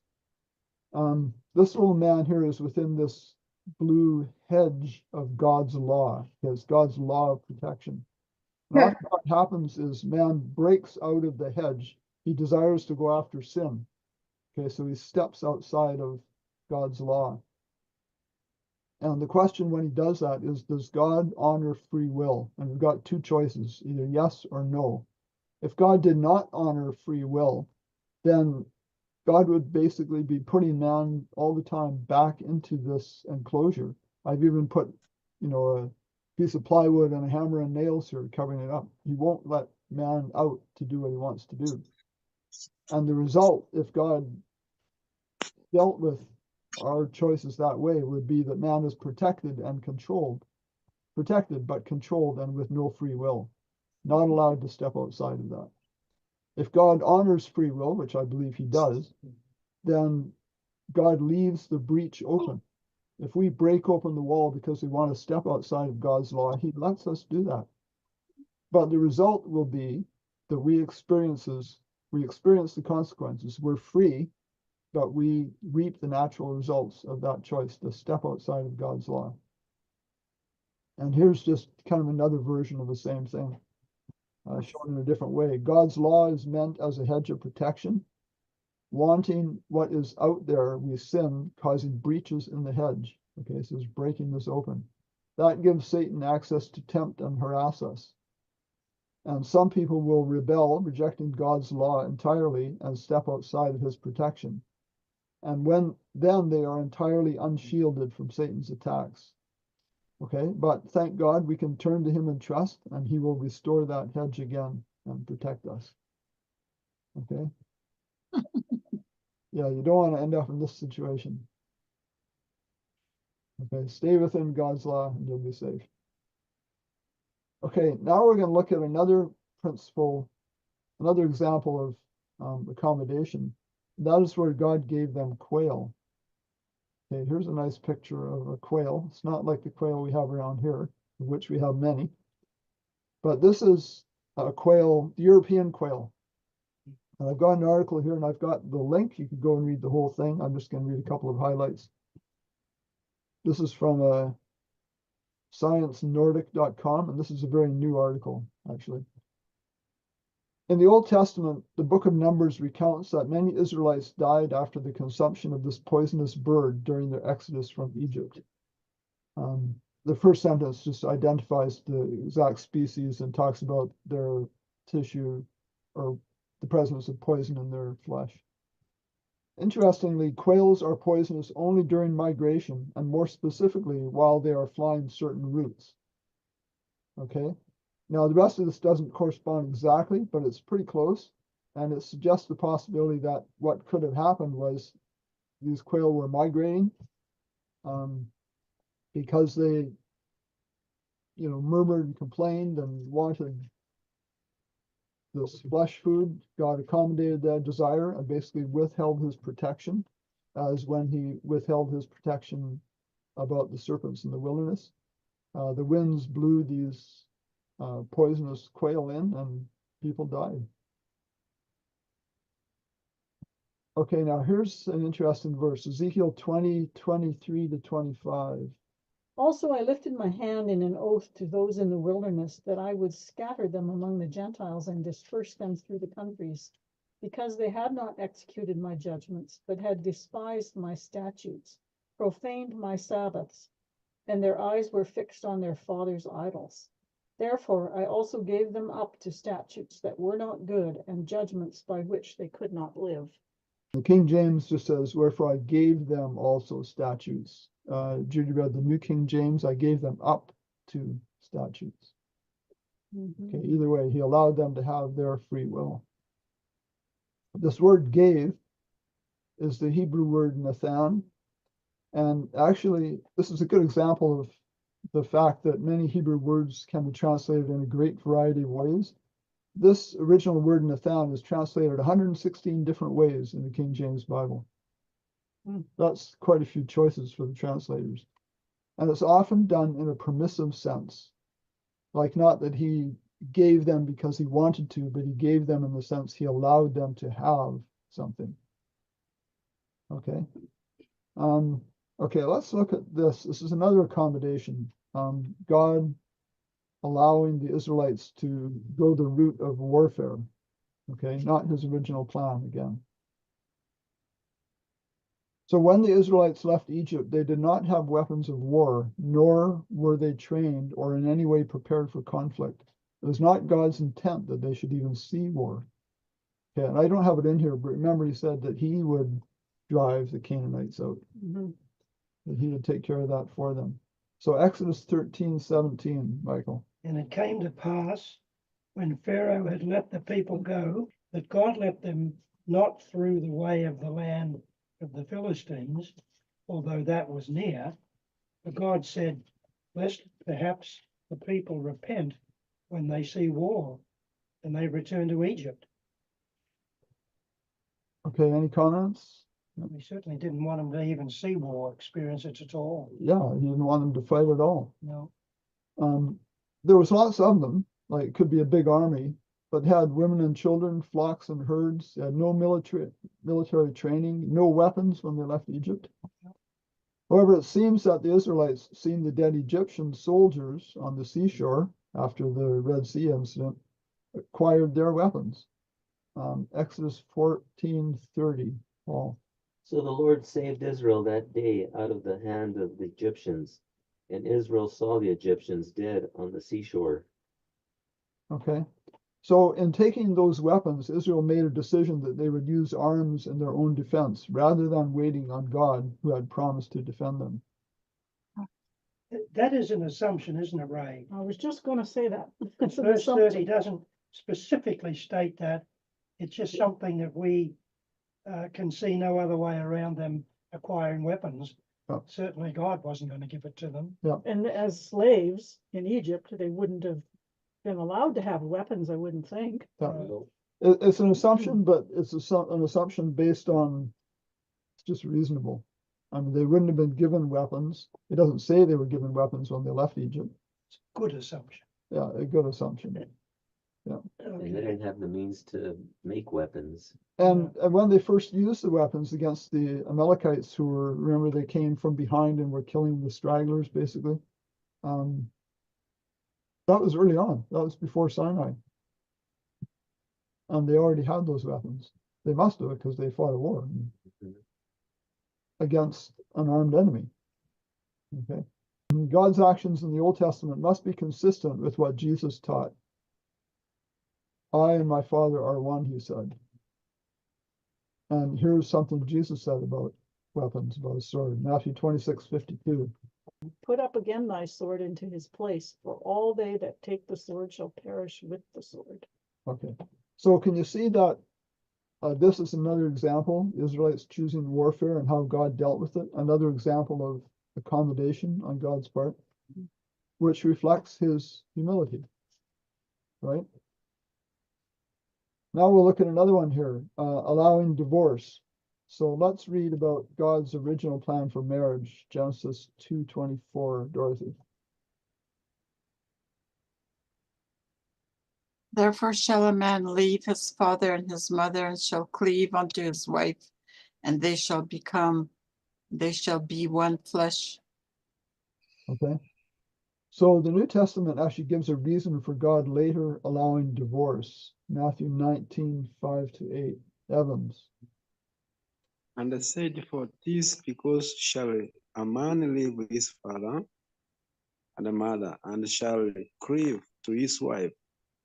This little man here is within this blue hedge of God's law. It's God's law of protection. And often what happens is man breaks out of the hedge. He desires to go after sin. Okay, so he steps outside of God's law. And the question when he does that is, does God honor free will? And we've got two choices, either yes or no. If God did not honor free will, then God would basically be putting man all the time back into this enclosure. I've even put, a piece of plywood and a hammer and nails here covering it up. He won't let man out to do what he wants to do. And the result, if God dealt with our choices that way, would be that man is protected and controlled. Protected, but controlled and with no free will. Not allowed to step outside of that. If God honors free will, which I believe he does, then God leaves the breach open. If we break open the wall because we want to step outside of God's law, he lets us do that. But the result will be that we experience the consequences. We're free, but we reap the natural results of that choice to step outside of God's law. And here's just kind of another version of the same thing, shown in a different way. God's law is meant as a hedge of protection. Wanting what is out there, we sin, causing breaches in the hedge. Okay, so it's breaking this open. That gives Satan access to tempt and harass us. And some people will rebel, rejecting God's law entirely and step outside of his protection. And then they are entirely unshielded from Satan's attacks. Okay, but thank God we can turn to him in trust, and he will restore that hedge again and protect us. Okay. Yeah, you don't want to end up in this situation. Okay, stay within God's law and you'll be safe. Okay, now we're going to look at another principle, another example of accommodation. That is where God gave them quail. Okay, here's a nice picture of a quail. It's not like the quail we have around here, of which we have many. But this is a quail, the European quail. And I've got an article here and I've got the link. You can go and read the whole thing. I'm just going to read a couple of highlights. This is from sciencenordic.com, and this is a very new article, actually. In the Old Testament, the book of Numbers recounts that many Israelites died after the consumption of this poisonous bird during their exodus from Egypt. The first sentence just identifies the exact species and talks about their tissue or the presence of poison in their flesh. Interestingly, quails are poisonous only during migration, and more specifically, while they are flying certain routes. Okay? Now, the rest of this doesn't correspond exactly, but it's pretty close, and it suggests the possibility that what could have happened was these quail were migrating because they, murmured and complained and wanted this flesh food. God accommodated that desire and basically withheld his protection, as when he withheld his protection about the serpents in the wilderness. The winds blew these poisonous quail in and people died. Okay, now here's an interesting verse, Ezekiel 20:23-25. Also, I lifted my hand in an oath to those in the wilderness that I would scatter them among the Gentiles and disperse them through the countries, because they had not executed my judgments, but had despised my statutes, profaned my Sabbaths, and their eyes were fixed on their fathers' idols. Therefore, I also gave them up to statutes that were not good and judgments by which they could not live. The King James just says, wherefore I gave them also statutes. Judy read the New King James, I gave them up to statutes. Okay, either way, he allowed them to have their free will. This word gave is the Hebrew word nathan. And actually, this is a good example of the fact that many Hebrew words can be translated in a great variety of ways. This original word nathan is translated 116 different ways in the King James Bible. That's quite a few choices for the translators. And it's often done in a permissive sense. Like, not that he gave them because he wanted to, but he gave them in the sense he allowed them to have something. Okay. Okay, let's look at this. This is another accommodation. God allowing the Israelites to go the route of warfare. Okay, not his original plan again. So when the Israelites left Egypt, they did not have weapons of war, nor were they trained or in any way prepared for conflict. It was not God's intent that they should even see war. Okay, and I don't have it in here, but remember he said that he would drive the Canaanites out. That he would take care of that for them. So Exodus 13:17, Michael. And it came to pass, when Pharaoh had let the people go, that God let them not through the way of the land of the Philistines, although that was near. But God said, lest perhaps the people repent when they see war, and they return to Egypt. Okay, any comments? We certainly didn't want them to even see war, experience it at all. Yeah, he didn't want them to fight at all. No. There was lots of them, like it could be a big army, but had women and children, flocks and herds, had no military training, no weapons when they left Egypt. However, it seems that the Israelites, seeing the dead Egyptian soldiers on the seashore after the Red Sea incident, acquired their weapons. Exodus 14:30, Paul. So the Lord saved Israel that day out of the hand of the Egyptians, and Israel saw the Egyptians dead on the seashore. Okay. So in taking those weapons, Israel made a decision that they would use arms in their own defense rather than waiting on God who had promised to defend them. That is an assumption, isn't it, Ray? I was just going to say that. It's an Verse 30 assumption. doesn't specifically state that. It's just something that we can see no other way around them acquiring weapons. Oh. Certainly God wasn't going to give it to them. And as slaves in Egypt, they wouldn't have been allowed to have weapons, I wouldn't think. Yeah. It's an assumption, but it's an assumption based on it's just reasonable. I mean, they wouldn't have been given weapons. It doesn't say they were given weapons when they left Egypt. It's a good assumption. Yeah, a good assumption. And they Okay. didn't have the means to make weapons. And when they first used the weapons against the Amalekites, who were, remember, they came from behind and were killing the stragglers, basically. That was early on. That was before Sinai. And they already had those weapons. They must have, because they fought a war against an armed enemy. Okay. And God's actions in the Old Testament must be consistent with what Jesus taught. I and my Father are one, he said. And here's something Jesus said about weapons, about a sword. Matthew 26:52. Put up again thy sword into his place, for all they that take the sword shall perish with the sword. Okay. So can you see that this is another example, Israelites choosing warfare and how God dealt with it? Another example of accommodation on God's part, which reflects his humility, right? Now we'll look at another one here, allowing divorce. So let's read about God's original plan for marriage, Genesis 2:24, Dorothy. Therefore shall a man leave his father and his mother, and shall cleave unto his wife, and they shall be one flesh. Okay. So the New Testament actually gives a reason for God later allowing divorce. Matthew 19:5-8. Evans. And I said, for this because shall a man leave his father and mother, and shall cleave to his wife,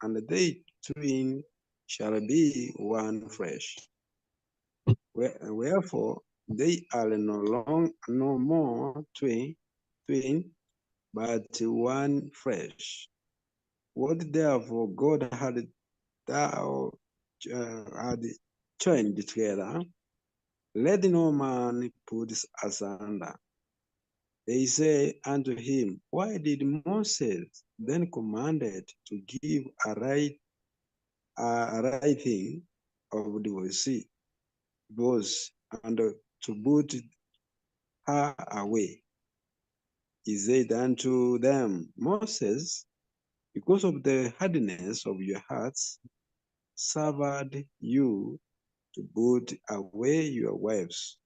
and they twain shall be one flesh. Wherefore they are no more twain, but one flesh. What therefore God had joined together, let no man put asunder. They say unto him, why did Moses then commanded to give a writing of divorce and to put her away? He said unto them, Moses, because of the hardness of your hearts, suffered you to put away your wives.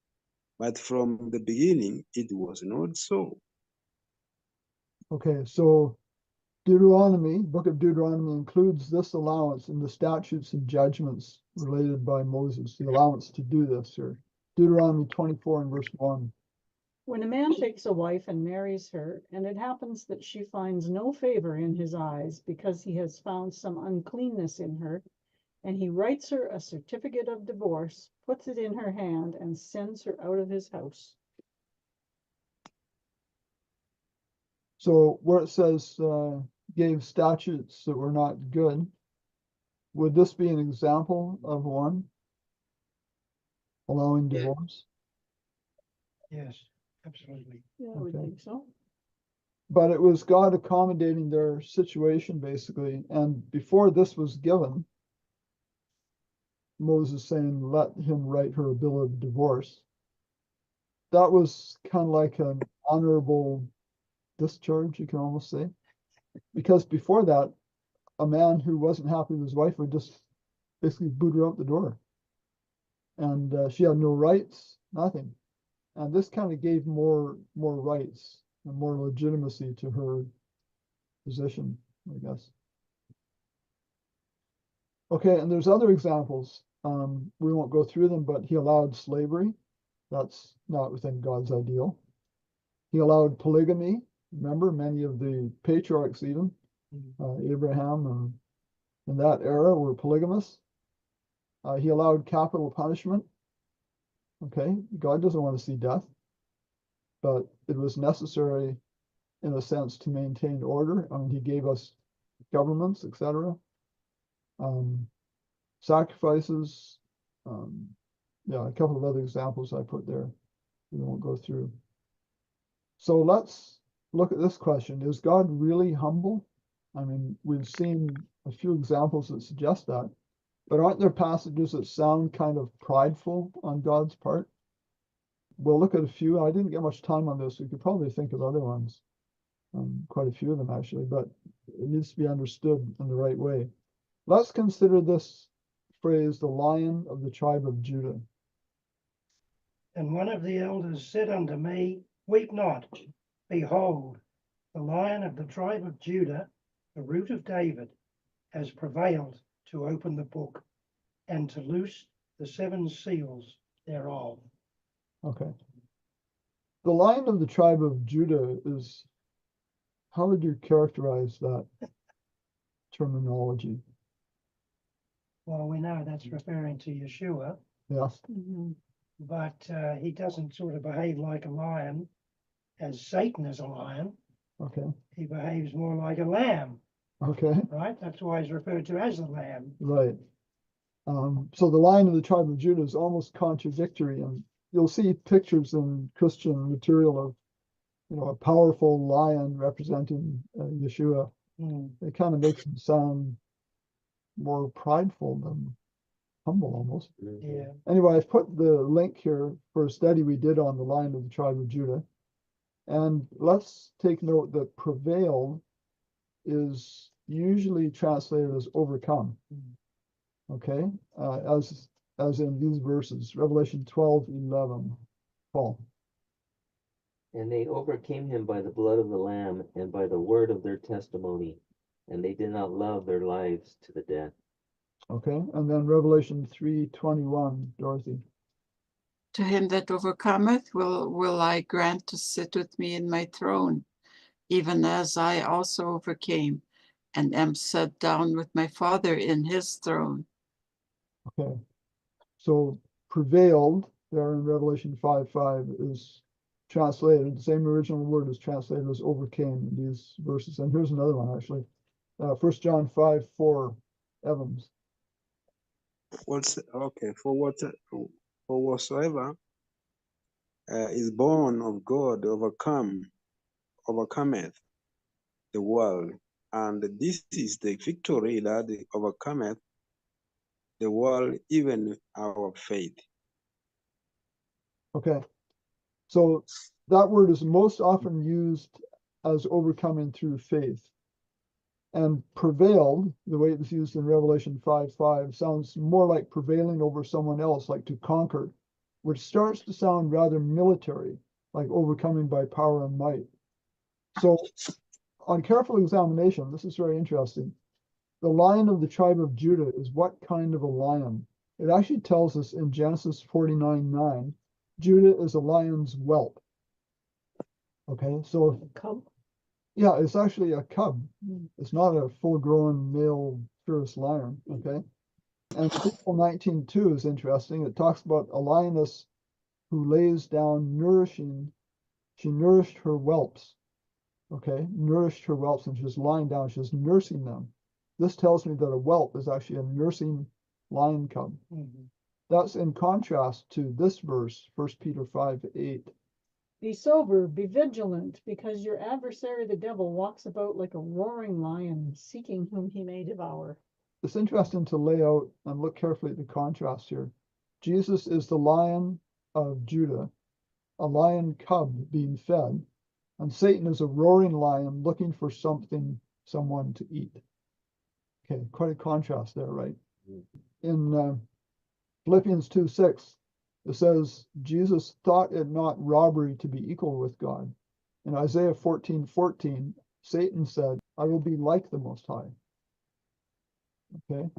But from the beginning, it was not so. Okay, so Deuteronomy, book of Deuteronomy includes this allowance in the statutes and judgments related by Moses, the allowance to do this here. Deuteronomy 24 and verse 1. When a man takes a wife and marries her, and it happens that she finds no favor in his eyes because he has found some uncleanness in her, and he writes her a certificate of divorce, puts it in her hand, and sends her out of his house. So where it says gave statutes that were not good, would this be an example of one allowing Yeah. divorce? Yes, absolutely. Yeah, I would Okay. think so. But it was God accommodating their situation, basically. And before this was given, Moses saying, let him write her a bill of divorce. That was kind of like an honorable discharge, you can almost say. Because before that, a man who wasn't happy with his wife would just basically boot her out the door. And she had no rights, nothing. And this kind of gave more rights and more legitimacy to her position, I guess. Okay, and there's other examples. We won't go through them, but he allowed slavery. That's not within God's ideal. He allowed polygamy. Remember, many of the patriarchs, even Abraham in that era, were polygamous. He allowed capital punishment. Okay, God doesn't want to see death, but it was necessary in a sense to maintain order. I mean, he gave us governments, etc. Sacrifices. Yeah, a couple of other examples I put there. We won't go through. So let's look at this question. Is God really humble? I mean, we've seen a few examples that suggest that, but aren't there passages that sound kind of prideful on God's part? We'll look at a few. I didn't get much time on this. We could probably think of other ones, quite a few of them actually, but it needs to be understood in the right way. Let's consider this phrase, the Lion of the tribe of Judah. And one of the elders said unto me, Weep not. Behold, the Lion of the tribe of Judah, the root of David, has prevailed to open the book and to loose the 7 seals thereof. Okay. The Lion of the tribe of Judah is, how would you characterize that terminology? Well, we know that's referring to Yeshua, Yes. but he doesn't sort of behave like a lion as Satan is a lion. Okay. He behaves more like a lamb, Okay. right? That's why he's referred to as the lamb. Right. So the Lion of the tribe of Judah is almost contradictory, and you'll see pictures in Christian material of, a powerful lion representing Yeshua. It kind of makes him sound more prideful than humble almost. Yeah. Anyway, I've put the link here for a study we did on the Lion of the tribe of Judah. And let's take note that prevailed is usually translated as overcome. Okay, as in these verses, Revelation 12:11. Paul. And they overcame him by the blood of the Lamb and by the word of their testimony, and they did not love their lives to the death. Okay, and then Revelation 3:21, Dorothy. To him that overcometh will I grant to sit with me in my throne, even as I also overcame and am set down with my Father in his throne. Okay, so prevailed there in Revelation 5:5 is translated, the same original word is translated as overcame in these verses. And here's another one actually, 1 John 5:4, Evans. Okay, for whatsoever is born of God overcometh the world, and this is the victory that overcometh the world, even our faith. Okay, so that word is most often used as overcoming through faith. And prevailed, the way it was used in Revelation 5:5, sounds more like prevailing over someone else, like to conquer, which starts to sound rather military, like overcoming by power and might. So on careful examination, this is very interesting. The Lion of the tribe of Judah is what kind of a lion? It actually tells us in Genesis 49:9, Judah is a lion's whelp. Okay, so Cub. yeah, it's actually a cub. It's not a full-grown male fierce lion. Okay, and Ezekiel 19:2 is interesting. It talks about a lioness who lays down nourishing. She nourished her whelps. Okay, nourished her whelps, and she's lying down. She's nursing them. This tells me that a whelp is actually a nursing lion cub. That's in contrast to this verse, 1 Peter 5:8. Be sober, be vigilant, because your adversary, the devil, walks about like a roaring lion, seeking whom he may devour. It's interesting to lay out and look carefully at the contrast here. Jesus is the Lion of Judah, a lion cub being fed, and Satan is a roaring lion looking for someone to eat. Okay, quite a contrast there, right? Mhm. In Philippians 2:6, it says, Jesus thought it not robbery to be equal with God. In Isaiah 14:14, Satan said, I will be like the Most High. Okay.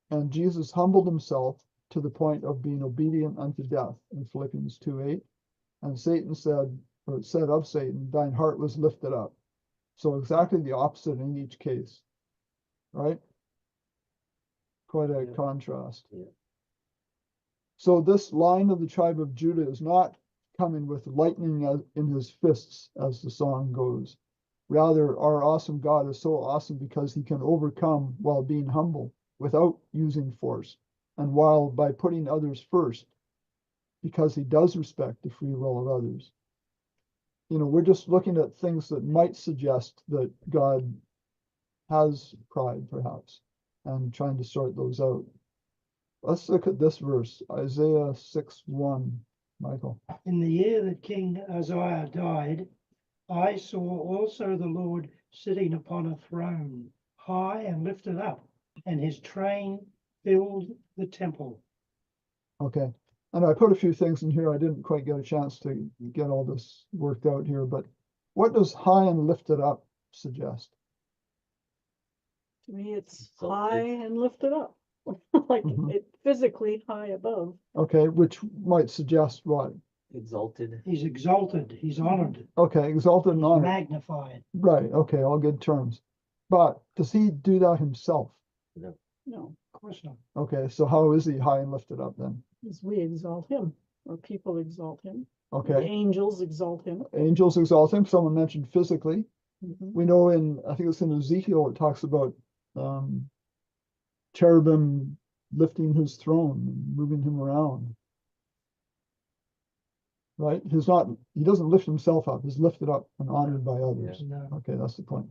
And Jesus humbled himself to the point of being obedient unto death in Philippians 2:8. And Satan said, or it said of Satan, thine heart was lifted up. So exactly the opposite in each case, right? Quite a contrast. Yeah. So this Lion of the tribe of Judah is not coming with lightning in his fists, as the song goes. Rather, our awesome God is so awesome because he can overcome while being humble, without using force, and while by putting others first, because he does respect the free will of others. You know, we're just looking at things that might suggest that God has pride, perhaps, and trying to sort those out. Let's look at this verse, Isaiah 6:1, Michael. In the year that King Uzziah died, I saw also the Lord sitting upon a throne, high and lifted up, and his train filled the temple. Okay. And I put a few things in here. I didn't quite get a chance to get all this worked out here, but what does high and lifted up suggest? To me, it's Exalted. high and lifted up, like Mhm. it physically high above. Okay, which might suggest what? Exalted. He's exalted, he's honored, Okay, exalted and he's honored. magnified. Right, okay, all good terms. But does he do that himself? No. No, Of course not. Okay, so how is he high and lifted up then? as we exalt him, or people exalt him, or the Okay, angels exalt him. angels exalt him. Someone mentioned physically. Mhm. We know I think it's in Ezekiel, it talks about cherubim lifting his throne and moving him around. Right? He doesn't lift himself up, he's lifted up and honored by others. No. Okay, that's the point.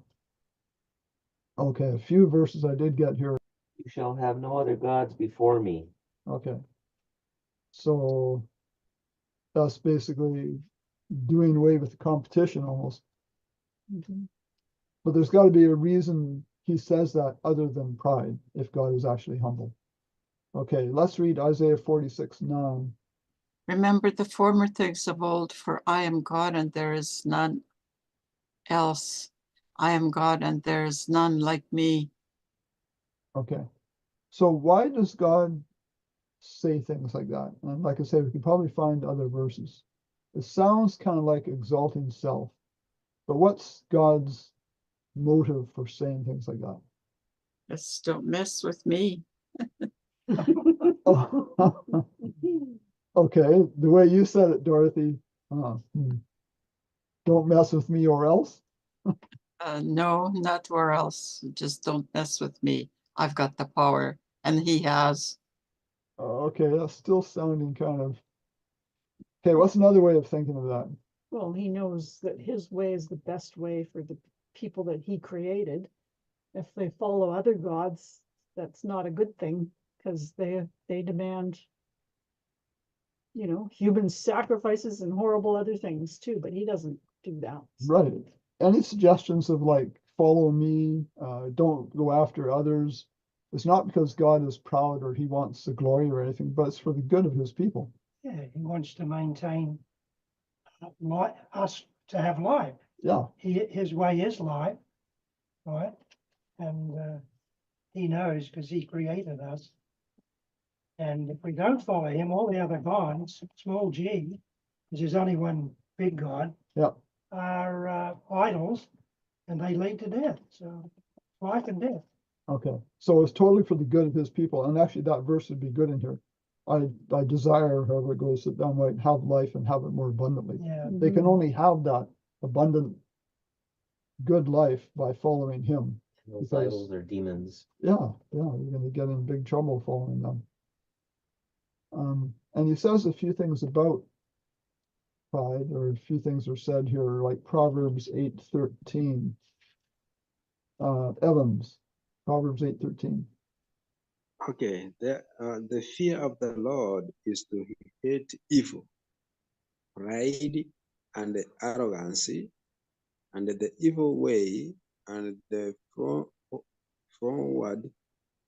Okay, a few verses I did get here. You shall have no other gods before me. Okay. So that's basically doing away with the competition almost. Mhm. But there's got to be a reason he says that other than pride, if God is actually humble. Okay, let's read Isaiah 46:9. Remember the former things of old, for I am God and there is none else. I am God and there is none like me. Okay. So why does God say things like that? And like I say, we can probably find other verses. It sounds kind of like exalting self. But what's God's motive for saying things like that? Just don't mess with me. Oh, okay, the way you said it, Dorothy. Don't mess with me or else. No, not where else. Just don't mess with me. I've got the power, and he has. Okay, that's still sounding kind of. Okay, what's another way of thinking of that? Well, he knows that his way is the best way for the people that he created. If they follow other gods, that's not a good thing, because they demand, human sacrifices and horrible other things too, but he doesn't do that. Right. Any suggestions of like follow me, don't go after others? It's not because God is proud or he wants the glory or anything, but it's for the good of his people. Yeah, he wants to maintain us to have life. Yeah. His way is life, right? And he knows because he created us. And if we don't follow him, all the other gods, small g, because there's only one big God, Yeah. are idols, and they lead to death. So life and death. Okay. So it's totally for the good of his people. And actually that verse would be good in here. I desire, however it goes, that thou might have life and have it more abundantly. Yeah. They can only have that abundant good life by following him. Those Because- idols are demons. Yeah, you're gonna get in big trouble following them. And he says a few things about pride, or a few things are said here, like Proverbs 8:13. Evans, Proverbs 8:13. Okay, the fear of the Lord is to hate evil, pride, and arrogancy, and the evil way, and the froward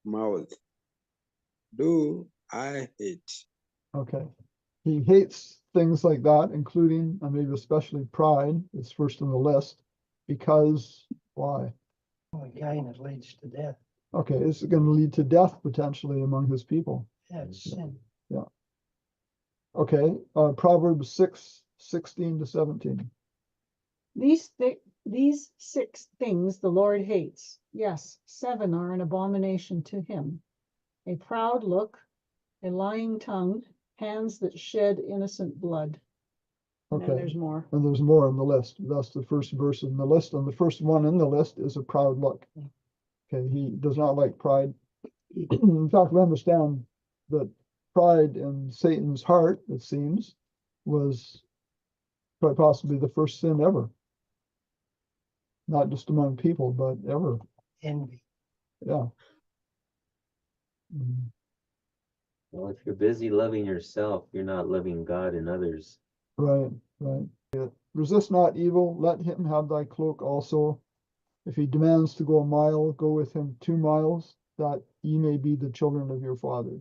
mouth do I hate. Okay. He hates things like that, including, and maybe especially pride, is first on the list, because why? Well, again, it leads to death. Okay, it's going to lead to death potentially among his people. That's sin. Okay, Proverbs 6:16-17. These 6 things the Lord hates. Yes, 7 are an abomination to him. A proud look, a lying tongue, hands that shed innocent blood. And then Okay, there's more. and there's more on the list. That's the first verse in the list, and the first one in the list is a proud look. Okay, he does not like pride. In fact, we understand that pride in Satan's heart, it seems, was quite possibly the first sin ever. Not just among people, but ever. Envy. Yeah. Mhm. Well, if you're busy loving yourself, you're not loving God and others. Right, right. Resist not evil, let him have thy cloak also. If he demands to go a mile, go with him 2 miles, that ye may be the children of your father.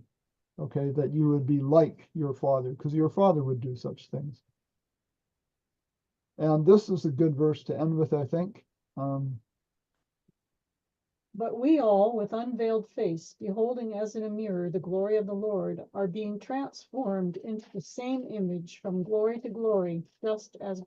Okay, that you would be like your father, because your father would do such things. And this is a good verse to end with, I think. But we all, with unveiled face, beholding as in a mirror the glory of the Lord, are being transformed into the same image from glory to glory, just as